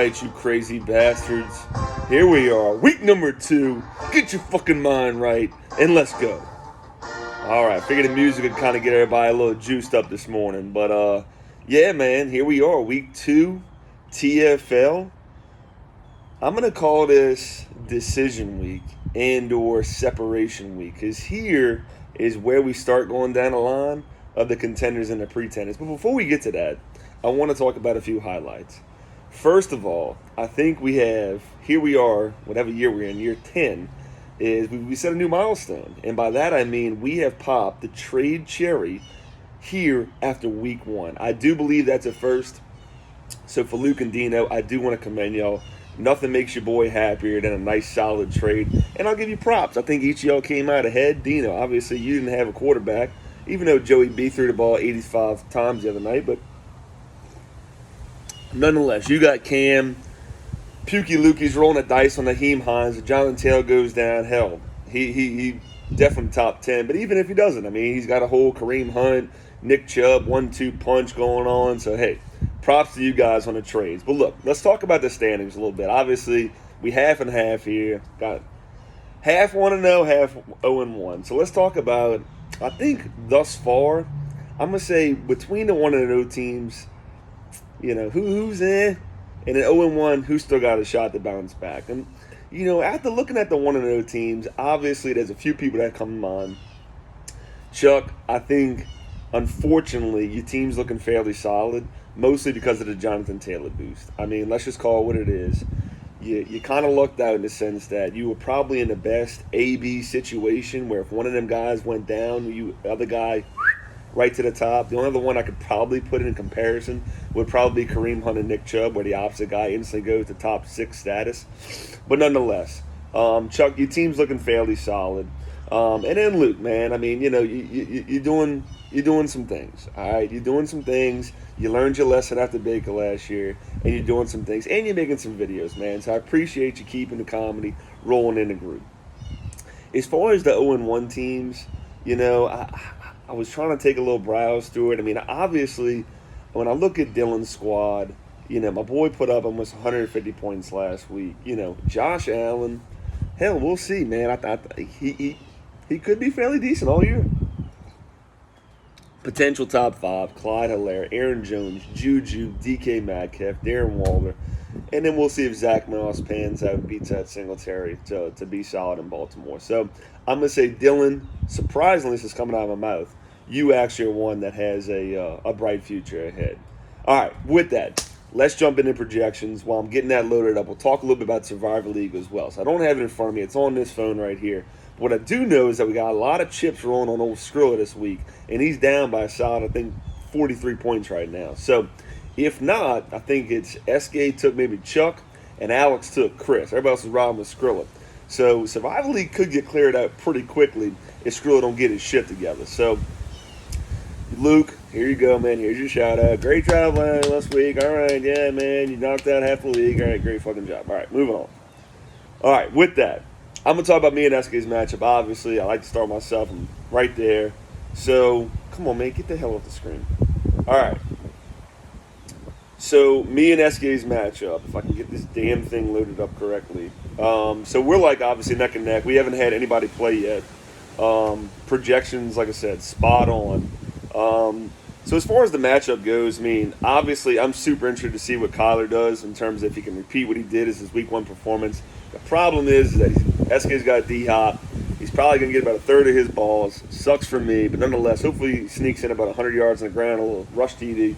right, you crazy bastards. Here we are, week number 2. Get your fucking mind right, and let's go. Alright, figured the music would kind of get everybody a little juiced up this morning. But, yeah, man, here we are, week 2, TFL. I'm going to call this decision week and or separation week, because here is where we start going down the line of the contenders and the pretenders. But before we get to that, I want to talk about a few highlights. First of all, I think here we are, whatever year we're in, year 10, is we set a new milestone. And by that I mean we have popped the trade cherry here after week 1. I do believe that's a first. So for Luke and Dino, I do want to commend y'all. Nothing makes your boy happier than a nice solid trade. And I'll give you props. I think each of y'all came out ahead. Dino, obviously you didn't have a quarterback, even though Joey B threw the ball 85 times the other night. But nonetheless, you got Cam. Pukey Lukey's rolling the dice on Naheem Hines. If Jonathan Taylor goes down, hell, he definitely top 10. But even if he doesn't, I mean, he's got a whole Kareem Hunt, Nick Chubb, 1-2 punch going on. So, hey, props to you guys on the trades. But look, let's talk about the standings a little bit. Obviously, we half and half here. Got half 1-0, half 0-1. So let's talk about, I think thus far, I'm going to say between the 1-0 teams, you know, who's in, and then 0-1, who still got a shot to bounce back. And, you know, after looking at the 1-0 teams, obviously there's a few people that come to mind. Chuck, I think, unfortunately, your team's looking fairly solid, mostly because of the Jonathan Taylor boost. I mean, let's just call it what it is. You kind of lucked out in the sense that you were probably in the best A-B situation where if one of them guys went down, the other guy right to the top. The only other one I could probably put in comparison would probably be Kareem Hunt and Nick Chubb, where the opposite guy instantly goes to top 6 status. But nonetheless, Chuck, your team's looking fairly solid. And then Luke, man, I mean, you know, you're doing some things. All right, you're doing some things. You learned your lesson after Baker last year, and you're doing some things, and you're making some videos, man. So I appreciate you keeping the comedy rolling in the group. As far as the 0-1 teams, you know, I was trying to take a little browse through it. I mean, obviously, when I look at Dylan's squad, you know, my boy put up almost 150 points last week. You know, Josh Allen, hell, we'll see, man. He could be fairly decent all year. Potential top 5, Clyde Hilaire, Aaron Jones, Juju, DK Metcalf, Darren Waller. And then we'll see if Zach Moss pans out and beats that Singletary to be solid in Baltimore. So I'm going to say, Dylan, surprisingly, this is coming out of my mouth, you actually are one that has a bright future ahead. All right, with that, let's jump into projections. While I'm getting that loaded up, we'll talk a little bit about Survivor League as well. So I don't have it in front of me. It's on this phone right here. What I do know is that we got a lot of chips rolling on old Skrilla this week, and he's down by a solid, I think, 43 points right now. So if not, I think it's SK took maybe Chuck, and Alex took Chris. Everybody else is riding with Skrilla. So Survival League could get cleared out pretty quickly if Skrilla don't get his shit together. So Luke, here you go, man. Here's your shout out. Great job last week. All right, yeah, man. You knocked out half the league. All right, great fucking job. All right, moving on. All right, with that, I'm going to talk about me and SK's matchup. Obviously, I like to start myself. I'm right there. So, come on, man. Get the hell off the screen. All right. So, me and SK's matchup, if I can get this damn thing loaded up correctly. So, we're like, obviously, neck and neck. We haven't had anybody play yet. Projections, like I said, spot on. So, as far as the matchup goes, I mean, obviously, I'm super interested to see what Kyler does in terms of if he can repeat what he did as his week 1 performance. The problem is that SK's got D-Hop. He's probably going to get about a third of his balls. Sucks for me, but nonetheless, hopefully he sneaks in about 100 yards on the ground, a little rush TD.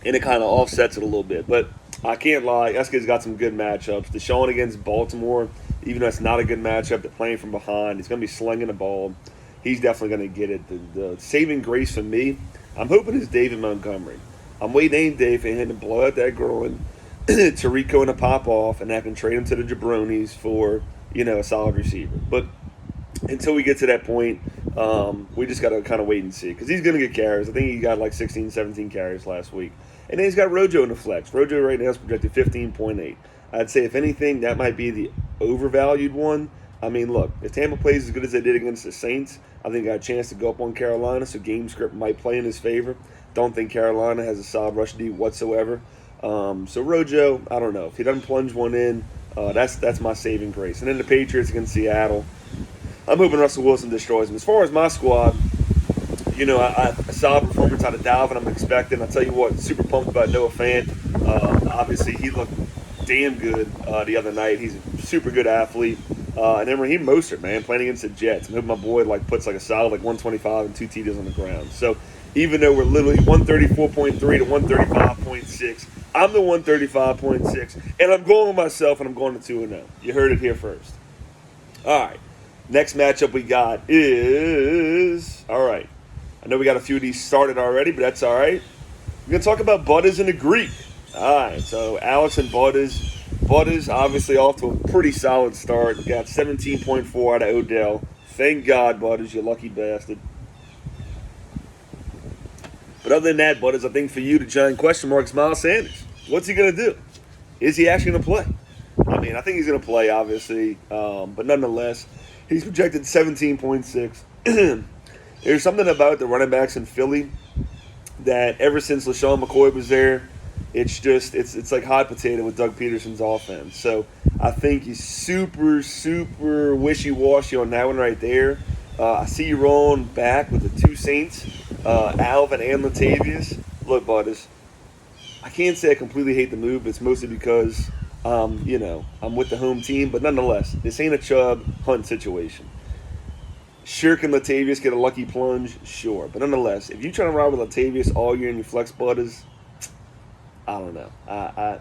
And it kind of offsets it a little bit. But I can't lie, SK's got some good matchups. Deshaun against Baltimore, even though it's not a good matchup, they're playing from behind. He's going to be slinging the ball. He's definitely going to get it. The saving grace for me, I'm hoping is David Montgomery. I'm waiting Dave for him to blow out that groin, Tarico and a pop off, and I can trade him to the jabronis for, you know, a solid receiver. But until we get to that point, we just got to kind of wait and see. Because he's going to get carries. I think he got like 16, 17 carries last week. And then he's got Rojo in the flex. Rojo right now is projected 15.8. I'd say, if anything, that might be the overvalued one. I mean, look, if Tampa plays as good as they did against the Saints, I think got a chance to go up on Carolina, so game script might play in his favor. Don't think Carolina has a solid rush D whatsoever. So Rojo, I don't know if he doesn't plunge one in. That's my saving grace. And then the Patriots against Seattle. I'm hoping Russell Wilson destroys them. As far as my squad, a solid performance out of Dalvin I'm expecting. I'll tell you what, super pumped about Noah Fant. Obviously, he looked damn good the other night. He's a super good athlete. And then Raheem Mostert, man, playing against the Jets. I'm hoping my boy puts a solid 125 and 2 TDs on the ground. So even though we're literally 134.3 to 135.6, I'm the 135.6, and I'm going with myself, and I'm going to 2-0. You heard it here first. All right. Next matchup we got is, all right, I know we got a few of these started already, but that's all right. We're going to talk about Butters and the Greek. All right, so Alex and Butters. Butters obviously off to a pretty solid start. Got 17.4 out of Odell. Thank God, Butters, you lucky bastard. But other than that, Butters, I think for you, the giant question mark is Miles Sanders. What's he going to do? Is he actually going to play? I mean, I think he's going to play, obviously. But nonetheless, he's projected 17.6. There's something about the running backs in Philly that ever since LaShawn McCoy was there, it's like hot potato with Doug Peterson's offense. So I think he's super, super wishy-washy on that one right there. I see you rolling back with the two Saints, Alvin and Latavius. Look, Butters, I can't say I completely hate the move. It's mostly because, I'm with the home team. But nonetheless, this ain't a Chubb Hunt situation. Sure, can Latavius get a lucky plunge? Sure. But nonetheless, if you're trying to ride with Latavius all year in your flex, Butters, I don't know. I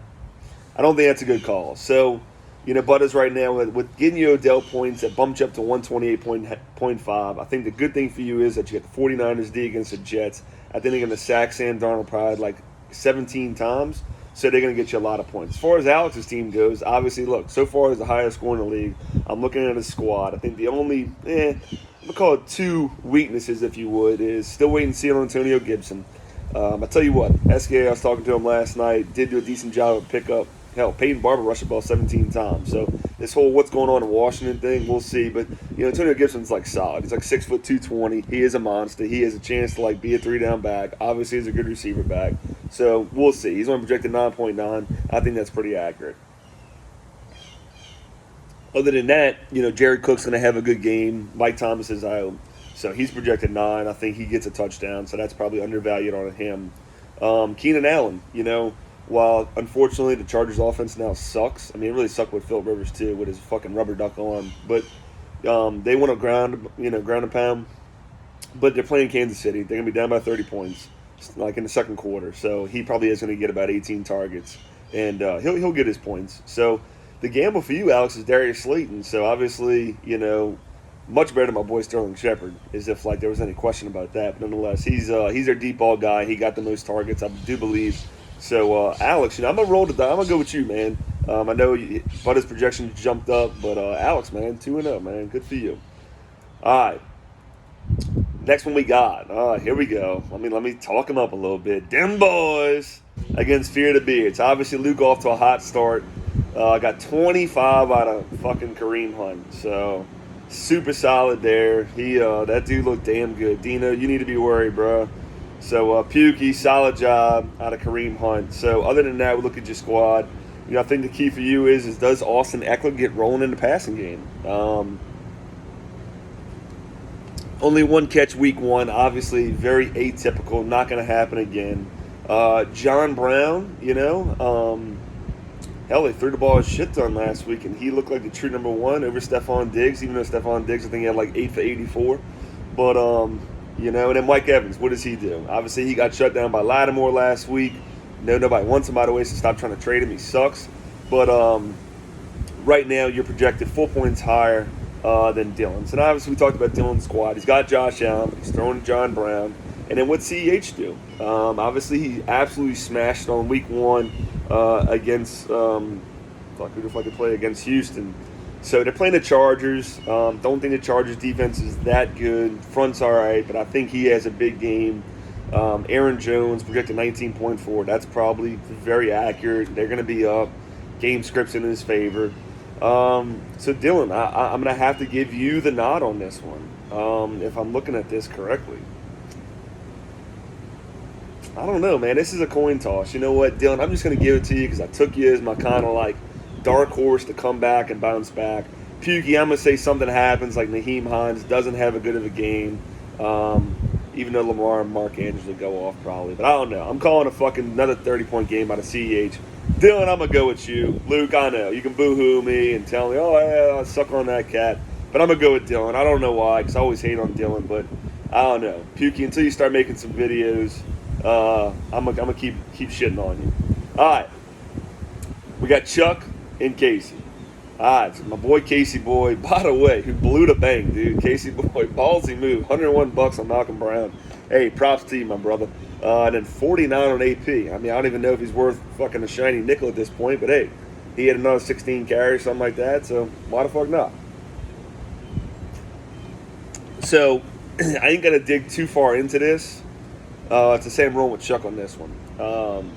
don't think that's a good call. So, Butters right now, with getting you Odell points, that bumped you up to 128.5. I think the good thing for you is that you get the 49ers D against the Jets. I think they're going to sack Sam Darnold probably 17 times. So they're going to get you a lot of points. As far as Alex's team goes, obviously, look, so far he's the highest score in the league. I'm looking at his squad. I think the only, I'm going to call it two weaknesses, if you would, is still waiting to see on Antonio Gibson. I tell you what, SK, I was talking to him last night, did do a decent job of pickup. Hell, Peyton Barber rushed the ball 17 times. So this whole what's going on in Washington thing, we'll see. But, Antonio Gibson's solid. He's 6 foot 220. He is a monster. He has a chance to be a 3-down back. Obviously, he's a good receiver back. So we'll see. He's only projected 9.9. I think that's pretty accurate. Other than that, Jared Cook's going to have a good game. Mike Thomas is out. So he's projected 9. I think he gets a touchdown. So that's probably undervalued on him. Keenan Allen, while unfortunately the Chargers offense now sucks. I mean, it really sucked with Philip Rivers too, with his fucking rubber duck arm. But they want to ground and pound. But they're playing Kansas City. They're gonna be down by 30 points, in the second quarter. So he probably is gonna get about 18 targets, and he'll get his points. So the gamble for you, Alex, is Darius Slayton. So obviously, much better than my boy Sterling Shepard, as if there was any question about that. But nonetheless, he's their deep ball guy. He got the most targets, I do believe. So, Alex, I'm going to roll the dice. I'm going to go with you, man. I know Butters' projection jumped up, but Alex, man, 2-0, man. Good for you. All right. Next one we got. Here we go. Let me talk him up a little bit. Them boys against Fear the Beards. Obviously, Luke off to a hot start. Got 25 out of fucking Kareem Hunt. So, super solid there. That dude looked damn good. Dino, you need to be worried, bro. So, Pukey, solid job out of Kareem Hunt. So, other than that, we look at your squad. I think the key for you is does Austin Eckler get rolling in the passing game? Only one catch week 1. Obviously, very atypical. Not going to happen again. John Brown, hell, they threw the ball a shit ton last week, and he looked like the true number 1 over Stephon Diggs, even though Stephon Diggs, I think he had 8 for 84. But, and then Mike Evans, what does he do? Obviously, he got shut down by Lattimore last week. Nobody wants him, by the way, so stop trying to trade him. He sucks. But right now, you're projected 4 points higher than Dylan's. And obviously, we talked about Dylan's squad. He's got Josh Allen. He's throwing to John Brown. And then what's CEH do? Obviously, he absolutely smashed on week 1 against who the fuck could play against Houston. So they're playing the Chargers. Don't think the Chargers defense is that good. Front's all right, but I think he has a big game. Aaron Jones projected 19.4. That's probably very accurate. They're going to be up. Game scripts in his favor. So Dylan, I'm going to have to give you the nod on this one, if I'm looking at this correctly. I don't know, man. This is a coin toss. You know what, Dylan? I'm just going to give it to you because I took you as my kind of like dark horse to come back and bounce back. Pukey, I'm going to say something happens like Naheem Hines doesn't have a good of a game. Even though Lamar and Mark Andrews will go off probably. But I don't know. I'm calling a fucking another 30-point game out of CEH. Dylan, I'm going to go with you. Luke, I know. You can boo-hoo me and tell me, oh, yeah, I suck on that cat. But I'm going to go with Dylan. I don't know why because I always hate on Dylan. But I don't know. Pukey, until you start making some videos, I'm going to keep shitting on you. All right. We got Chuck and Casey. All right, so my boy Casey Boy, by the way, who blew the bank, dude. Casey Boy, ballsy move, $101 on Malcolm Brown. Hey, props to you, my brother. And then 49 on AP. I mean, I don't even know if he's worth fucking a shiny nickel at this point, but hey, he had another 16 carries, something like that, so why the fuck not? So, I ain't going to dig too far into this. To say I'm rolling with Chuck on this one.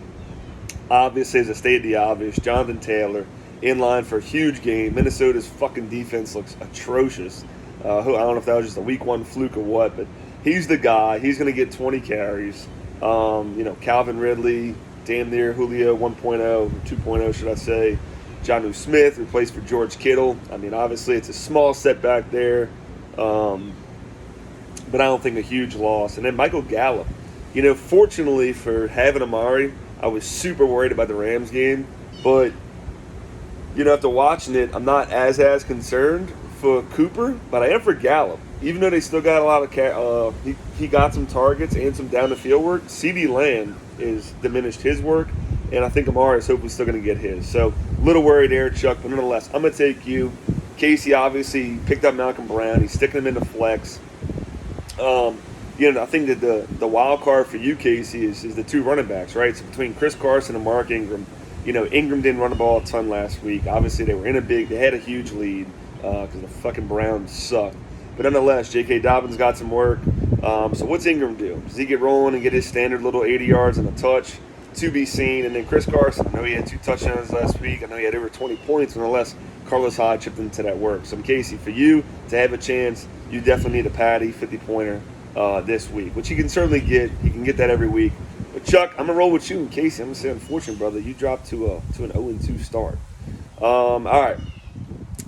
Obviously, as a state of the obvious, Jonathan Taylor in line for a huge game. Minnesota's fucking defense looks atrocious. I don't know if that was just a week one fluke or what, but he's the guy. He's going to get 20 carries. Calvin Ridley, damn near Julio 1.0, 2.0 should I say. Jonnu Smith replaced for George Kittle. I mean, obviously it's a small setback there, but I don't think a huge loss. And then Michael Gallup. Fortunately for having Amari, I was super worried about the Rams game, but after watching it, I'm not as concerned for Cooper, but I am for Gallup. Even though they still got a lot of he got some targets and some down the field work. CeeDee Lamb is diminished his work, and I think Amari is hopefully still going to get his. So a little worried there, Chuck, but nonetheless, I'm going to take you. Casey obviously picked up Malcolm Brown. He's sticking him in the flex. I think that the wild card for you, Casey, is the two running backs, right? So between Chris Carson and Mark Ingram. Ingram didn't run the ball a ton last week. Obviously, they had a huge lead because the fucking Browns suck. But nonetheless, J.K. Dobbins got some work. So what's Ingram do? Does he get rolling and get his standard little 80 yards and a touch? To be seen. And then Chris Carson, I know he had 2 touchdowns last week. I know he had over 20 points. Nonetheless, Carlos Hyde chipped into that work. So, Casey, for you to have a chance, you definitely need a Patty 50-pointer this week, which you can certainly get. You can get that every week. But Chuck, I'm gonna roll with you and Casey. I'm gonna say, unfortunate, brother, you dropped to an 0-2 start. All right,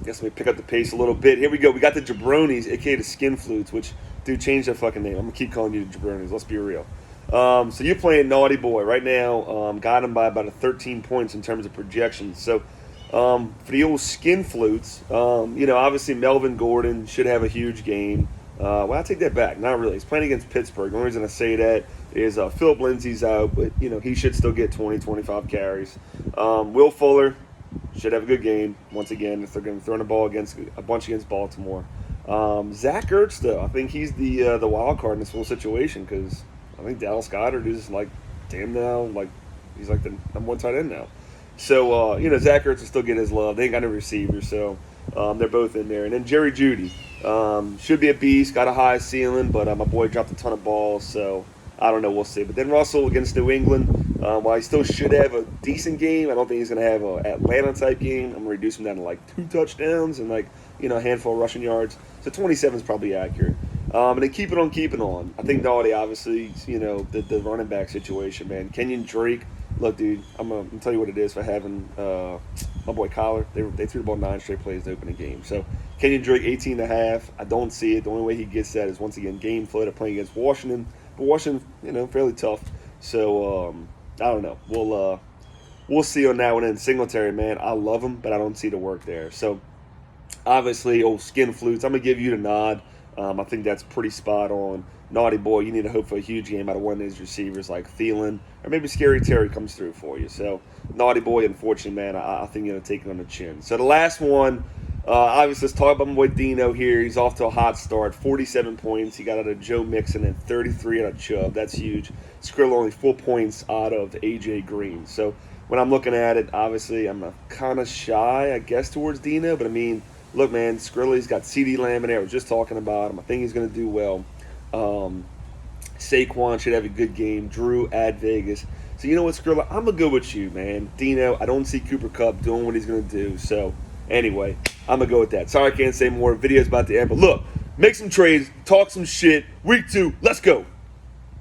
guess let me pick up the pace a little bit. Here we go. We got the Jabronis, aka the Skin Flutes, which, dude, change that fucking name. I'm gonna keep calling you the Jabronis. Let's be real. So you're playing Naughty Boy right now. Got him by about 13 points in terms of projections. So for the old Skin Flutes, obviously Melvin Gordon should have a huge game. Well, I take that back. Not really. He's playing against Pittsburgh. The only reason I say that is Philip Lindsay's out, but, he should still get 20, 25 carries. Will Fuller should have a good game, once again, if they're going to throw the ball against Baltimore. Zach Ertz, though, I think he's the wild card in this whole situation because I think Dallas Goedert is, he's like the number one tight end now. So, Zach Ertz will still get his love. They ain't got no receivers, so they're both in there. And then Jerry Jeudy. Should be a beast, got a high ceiling, but my boy dropped a ton of balls, so I don't know, we'll see. But then Russell against New England, while he still should have a decent game, I don't think he's going to have an Atlanta-type game. I'm going to reduce him down to 2 touchdowns and a handful of rushing yards. So 27 is probably accurate. And then keep it on. I think Naughty, obviously, the running back situation, man. Kenyon Drake, look, dude, I'm going to tell you what it is for having my boy Collar. They threw the ball 9 straight plays to open the game. So Kenyon Drake, 18.5. I don't see it. The only way he gets that is, once again, game flow. They're playing against Washington. But Washington, fairly tough. So, I don't know. We'll see on that one. And Singletary, man, I love him, but I don't see the work there. So, obviously, old Skin Flutes, I'm going to give you the nod. I think that's pretty spot on. Naughty Boy, you need to hope for a huge game out of one of these receivers like Thielen, or maybe Scary Terry comes through for you. So, Naughty Boy, unfortunately, man, I think you're going to take it on the chin. So, the last one, obviously, let's talk about my boy Dino here. He's off to a hot start, 47 points. He got out of Joe Mixon and 33 out of Chubb. That's huge. Skrill only 4 points out of A.J. Green. So, when I'm looking at it, obviously, I'm kind of shy, I guess, towards Dino. But, I mean, look, man, Skrilly's got CeeDee Lamb in there. I was just talking about him. I think he's going to do well. Saquon should have a good game. Drew at Vegas. So, you know what, Skrilla? I'm going to go with you, man. Dino, I don't see Cooper Kupp doing what he's going to do. So, anyway, I'm going to go with that. Sorry I can't say more. Video's about to end. But, look, make some trades. Talk some shit. Week 2. Let's go.